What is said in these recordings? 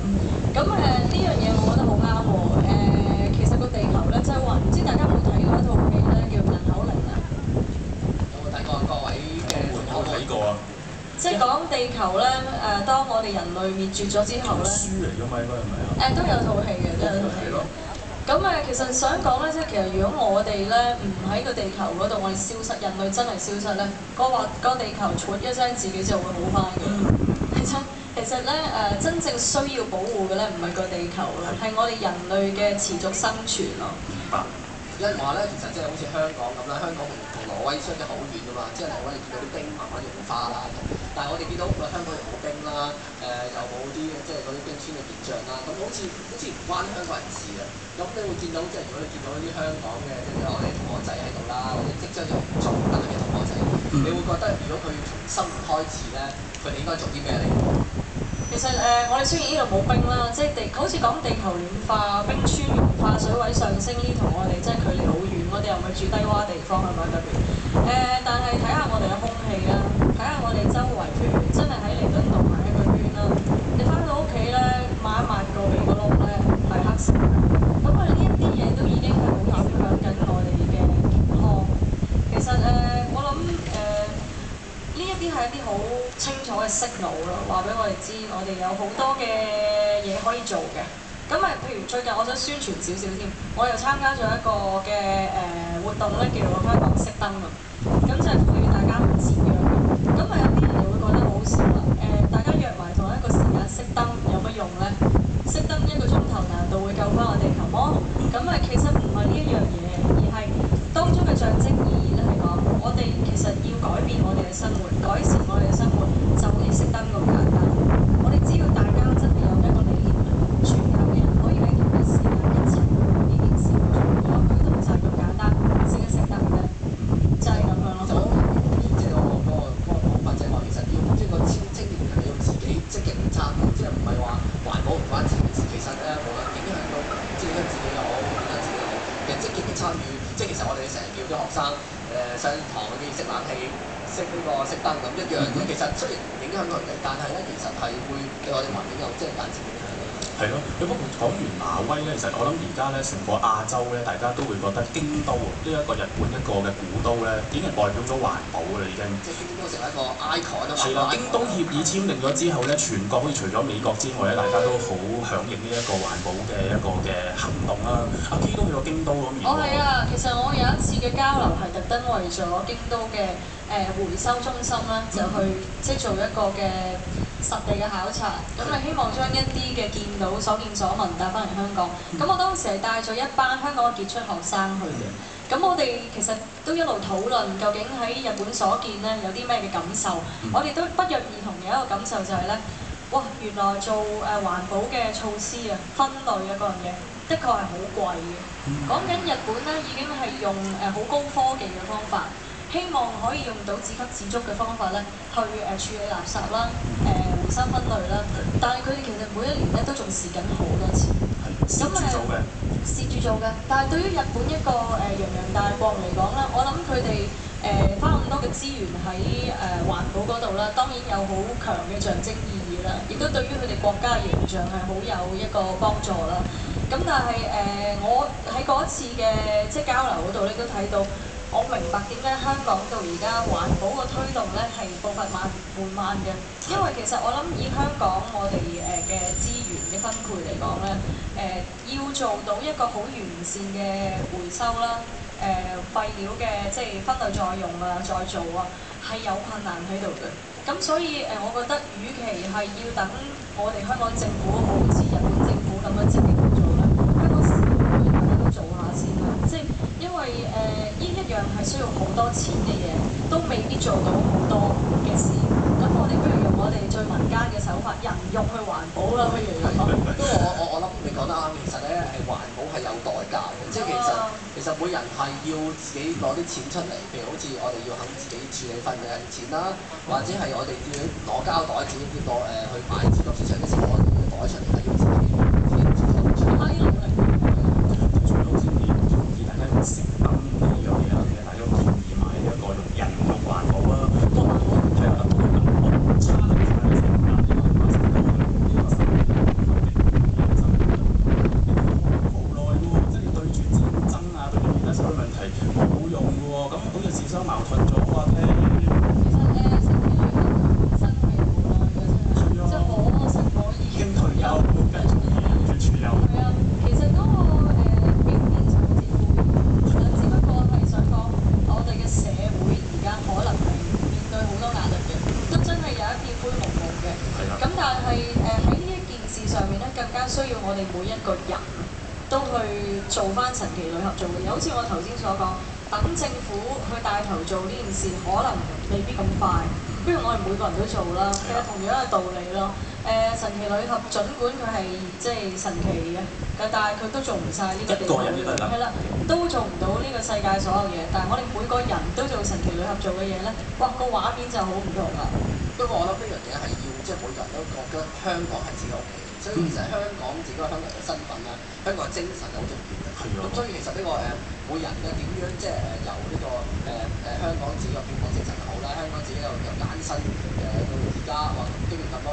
咁呢樣嘢我覺得好啱喎。其實個地球咧，即係話唔知大家有冇睇過一套戲咧，叫《人口零》啊？有冇睇過各位嘅有睇過啊？即係講地球咧，當我哋人類滅絕咗之後咧，書嚟㗎嘛，應該係咪啊？都有套戲嘅，都有套戲嘅。咁其實想講咧，即係其實如果我哋咧唔喺個地球嗰度，我哋消失，人類真係消失咧，個地球唰一聲自己就會好翻嘅。其實咧真正需要保護嘅咧，唔係個地球啦，係我哋人類嘅持續生存咯。明白。有人話咧，其實即係好似香港咁啦，香港同挪威相差好遠㗎嘛，即係挪威你見到啲冰慢慢融化啦，但係我哋見到香港又冇冰啦，又冇啲即係嗰啲冰川嘅現象啦，咁好似唔關香港人事啊。咁你會見到即係如果你見到啲香港嘅即係我哋同學仔喺度啦，或者即將要做大嘅同學仔，你會覺得如果佢要從生活開始咧，佢哋應該做啲咩嚟？其實我哋雖然呢度冇冰啦，即係好似講地球暖化、冰川融化、水位上升呢，同我哋真係距離好遠，我哋又唔係住低窪地方，係咪特別？但係睇下我哋嘅空氣啦，睇下我哋周圍，譬如真係喺彌敦道行一個圈啦，你翻到屋企咧抹一抹個鼻哥窿咧係黑色嘅，咁呢一啲嘢都已經係好影響緊我哋嘅健康。其實我諗呢一啲係一啲好清楚嘅 signal 咯，話俾我哋知，我哋有好多嘅嘢可以做嘅。咁譬如最近我想宣傳少少添，我又參加咗一個嘅活動咧，叫做香港熄燈啊。咁就係呼籲大家唔節約嘅。咁有啲人就會覺得好笑啦。大家約埋同一個時間熄燈有乜用咧？熄燈1個鐘頭難道會救翻個地球麼？咁其實唔係呢一樣嘢，而係當中嘅象徵意義咧係講，我哋其實要改變我哋嘅生活，改善我哋嘅生活，就好似熄燈咁簡單。我哋只要大家真係有一個理念，全球嘅人可以喺同一時間一齊去做呢件事，做嗰個舉動就係咁簡單，熄一熄燈啫，就係咁樣咯。就即係嗰個講法，即係話其實要即係個青年人要自己積極參與，即係唔係話環保唔關自己事。其實咧，無論影響到即係自己又好，影響自己又好，其實積極嘅參與，即係其實我哋成日叫啲學生上堂嗰啲熄冷氣、熄呢個熄燈咁一樣嘅。其實雖然影響佢哋，但係咧其實係會對我哋環境有即係間接影響。係咯，不過講完挪威咧，其實我諗而家咧成個亞洲咧，大家都會覺得京都呢一個日本一個嘅古都咧，已經係代表咗環保㗎啦，已經。即係京都成為一個 icon 啊嘛。係啦，京都協議簽訂咗之後咧，全國好似除咗美國之外咧，大家都好響應呢一個環保嘅一個嘅行動啦。阿基都去過京都咁。我係啊，其實我有一次嘅交流係特登為咗京都嘅回收中心咧，就去即係做一個嘅實地嘅考察，咁希望將一啲嘅見到所見所聞帶翻嚟香港。咁我當時係帶咗一班香港嘅傑出學生去嘅。咁我哋其實都一路討論究竟喺日本所見咧有啲咩嘅感受。我哋都不約而同嘅一個感受就係咧，哇！原來做環保嘅措施啊、分類啊嗰樣嘢，的確係好貴嘅。講緊日本咧已經係用好高科技嘅方法。希望可以用到自給自足嘅方法咧，去處理垃圾啦、回收分類啦。但係佢哋其實每一年咧都仲蝕緊好多錢。蝕住做嘅。蝕住做嘅。但係對於日本一個洋洋大國嚟講咧，我諗佢哋花咁多嘅資源喺環保嗰度啦，當然有好強嘅象徵意義啦，亦都對於佢哋國家嘅形象係好有一個幫助啦。咁但係我喺嗰一次嘅即係交流嗰度咧，都睇到。我明白點解香港到而家環保嘅推動咧係步伐緩慢嘅，因為其實我諗以香港我哋嘅資源嘅分配嚟講咧，要做到一個好完善嘅回收啦，廢料嘅即係分類再用啊、再做啊，係有困難喺度嘅。咁所以我覺得，與其係要等我哋香港政府好似日本政府咁樣積極去做咧，香港市民大家都做下先啦，即係因為呢一樣係需要好多錢嘅嘢，都未必做到好多嘅事。咁我哋不如用我哋最民間嘅手法，人肉去環保啦，不如咁講。不過我諗你講得啱，其實咧係環保係有代價嘅，即係其實每人係要自己攞啲錢出嚟，譬如好似我哋要肯自己處理份嘅錢啦，或者係我哋要攞膠袋自己攞去買超級市場嘅時候，我哋嘅袋出嚟係要自己攞出嚟。最好先建議大家用熄燈呢樣嘢啦，其實大家建議買一個用人肉環保啦。不過係啊，不過我差唔多嘅成日呢個熄燈呢個需要我哋每一個人都去做翻神奇女俠做嘅嘢，好似我頭先所講，等政府去帶頭做呢件事，可能未必咁快。不如我哋每個人都做啦，其實同樣嘅道理咯。神奇女俠，儘管佢係即係神奇嘅，但係佢都做唔晒呢個地球嘅，係啦，都做唔到呢個世界所有嘢。但係我哋每個人都做神奇女俠做嘅嘢咧，哇個畫面就好唔同啦。不過我諗呢樣嘢係要即係每個人都覺得香港係自己屋企，所以其實香港自己個香港人嘅身份啦，香港嘅精神係好重要嘅。咁所以其實呢個每人嘅點樣即係由呢個香港自己嘅建國精神又好啦，香港自己又艱辛到而家哇經歷咁多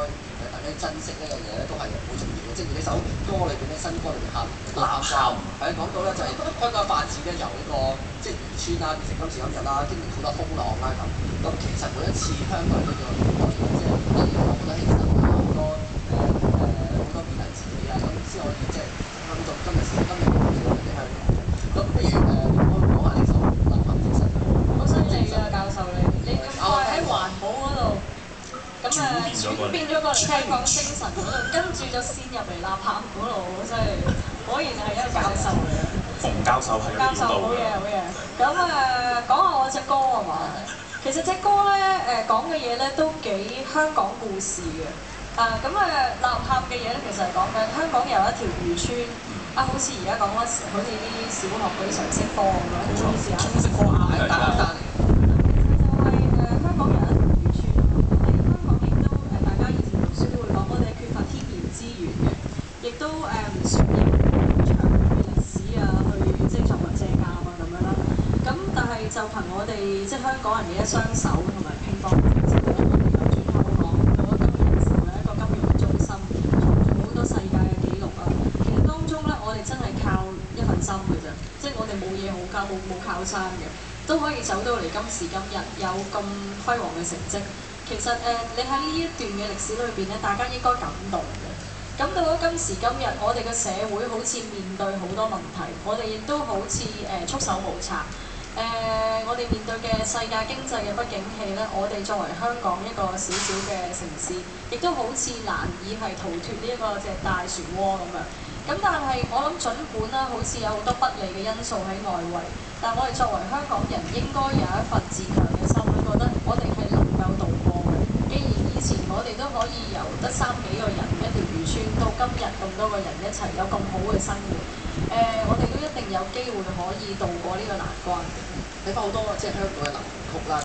大家珍惜呢樣嘢咧，都係好重要嘅。正如呢首歌裏邊咧，新歌裏邊喊吶喊，係講到咧就係香港嘅發展咧，由呢個即係漁村啦變成今時今日啦，經歷好多風浪啦咁。咁其實每一次香港人都叫可以即係得到好多犧牲啊，好多勉勵自己啊，咁先可以即係去到今日時今日嘅香港。咁不如我講下呢首《吶喊精神》。好犀利㗎，教授你咁快喺環保嗰度，咁轉變咗過嚟香港精神嗰度，跟住就先入嚟吶喊嗰度，好犀利！果然係一個教授嚟嘅。馮教授係教授好嘢好嘢。咁講下我隻歌係嘛？其實隻歌咧講嘅嘢咧都幾香港故事嘅。吶喊嘅嘢咧，其實係講緊香港有一條漁村。好似而家講嗰時，好似啲小學嗰啲常識科咁樣，唔好意思啊。常識科係大學生嚟。就係香港有一條漁村，我哋香港亦都大家以前讀書都會講，我哋係缺乏天然資源嘅，亦都唔算有好長嘅歷史啊，去即係作為借鑑啊咁樣啦。咁但係就憑我哋即係香港人嘅一雙手同埋乒乓球精神，我哋由轉口港到咗今日成為一個金融中心，創造好多世界嘅紀錄啊！其實當中咧，我哋真係靠一份心嘅啫，即係我哋冇嘢好靠，冇靠山嘅，都可以走到嚟今時今日有咁輝煌嘅成績。其實你喺呢一段嘅歷史裏邊咧，大家應該感動嘅。咁到咗今時今日，我哋嘅社會好似面對好多問題，我哋亦都好似束手無策。我哋面對嘅世界經濟嘅不景氣咧，我哋作為香港一個小小嘅城市，亦都好似難以係逃脫呢一個隻大漩渦咁樣。咁但係我諗，儘管啦，好似有好多不利嘅因素喺外圍，但我哋作為香港人，應該有一份自強嘅心，覺得我哋係能夠渡過嘅。既然以前我哋都可以由得3幾個人一條漁村，到今日咁多個人一齊有咁好嘅生活，我哋都一定有機會可以渡過呢個難關。睇翻好多即係香港嘅流行曲啦。